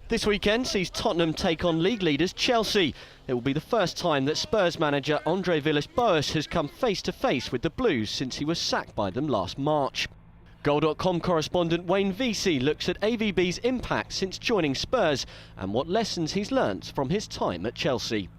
This weekend sees Tottenham take on league leaders Chelsea. It will be the first time that Spurs manager Andre Villas-Boas has come face to face with the Blues since he was sacked by them last March. Goal.com correspondent Wayne Veysey looks at AVB's impact since joining Spurs and what lessons he's learnt from his time at Chelsea.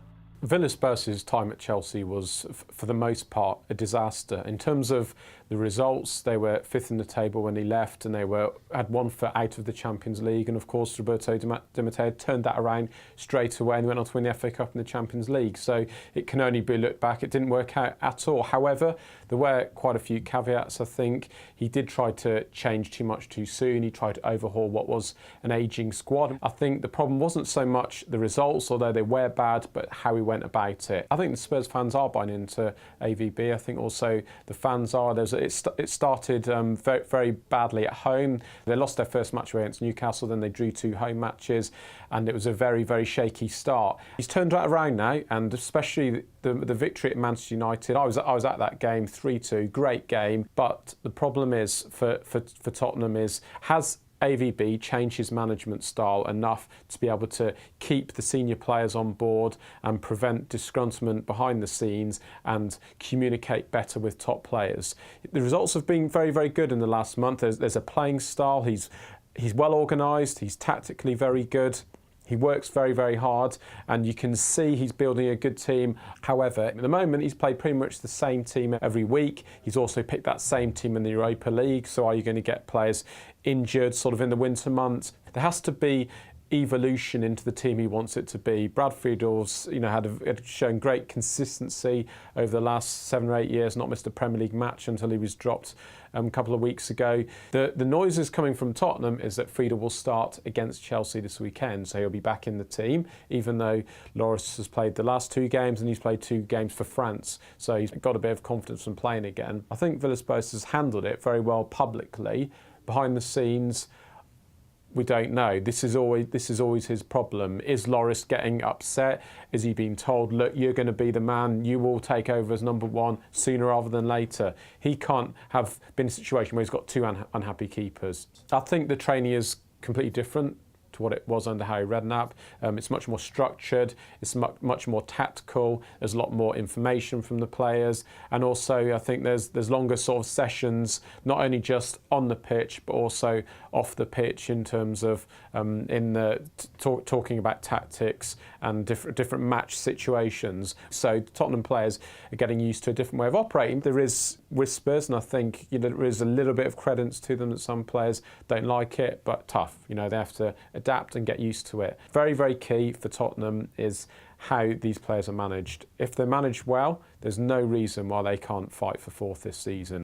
Villas-Boas' time at Chelsea was, for the most part, a disaster. In terms of the results, they were fifth in the table when he left, and they had 1 foot out of the Champions League. And of course, Roberto Di Matteo turned that around straight away and went on to win the FA Cup and the Champions League. So it can only be looked back. It didn't work out at all. However, there were quite a few caveats, I think. He did try to change too much too soon. He tried to overhaul what was an ageing squad. I think the problem wasn't so much the results, although they were bad, but how he went about it. I think the Spurs fans are buying into AVB. I think also the fans are. It started very, very badly at home. They lost their first match against Newcastle, then they drew 2 home matches, and it was a very, very shaky start. He's turned that around now, and especially the victory at Manchester United. I was at that game, 3-2, great game. But the problem is for Tottenham has AVB changed his management style enough to be able to keep the senior players on board and prevent disgruntlement behind the scenes and communicate better with top players. The results have been very, very good in the last month. There's a playing style. He's well organised. He's tactically very good. He works very, very hard, and you can see he's building a good team. However, at the moment, he's played pretty much the same team every week. He's also picked that same team in the Europa League. So are you going to get players injured sort of in the winter months? There has to be evolution into the team he wants it to be. Brad Friedel's, had shown great consistency over the last 7 or 8 years, not missed a Premier League match until he was dropped a couple of weeks ago. The noises coming from Tottenham is that Friedel will start against Chelsea this weekend, so he'll be back in the team, even though Lloris has played the last 2 games and he's played 2 games for France, so he's got a bit of confidence from playing again. I think Villas-Boas has handled it very well publicly. Behind the scenes, we don't know. This is always his problem. Is Lloris getting upset? Is he being told, look, you're going to be the man, you will take over as number 1 sooner rather than later? He can't have been in a situation where he's got 2 unhappy keepers. I think the training is completely different to what it was under Harry Redknapp. It's much more structured, it's much more tactical, there's a lot more information from the players, and also I think there's longer sort of sessions, not only just on the pitch but also off the pitch in terms of talking about tactics and different match situations. So Tottenham players are getting used to a different way of operating. There is with Spurs, and I think there is a little bit of credence to them that some players don't like it, but tough. They have to adapt and get used to it. Very, very key for Tottenham is how these players are managed. If they're managed well, there's no reason why they can't fight for 4th this season.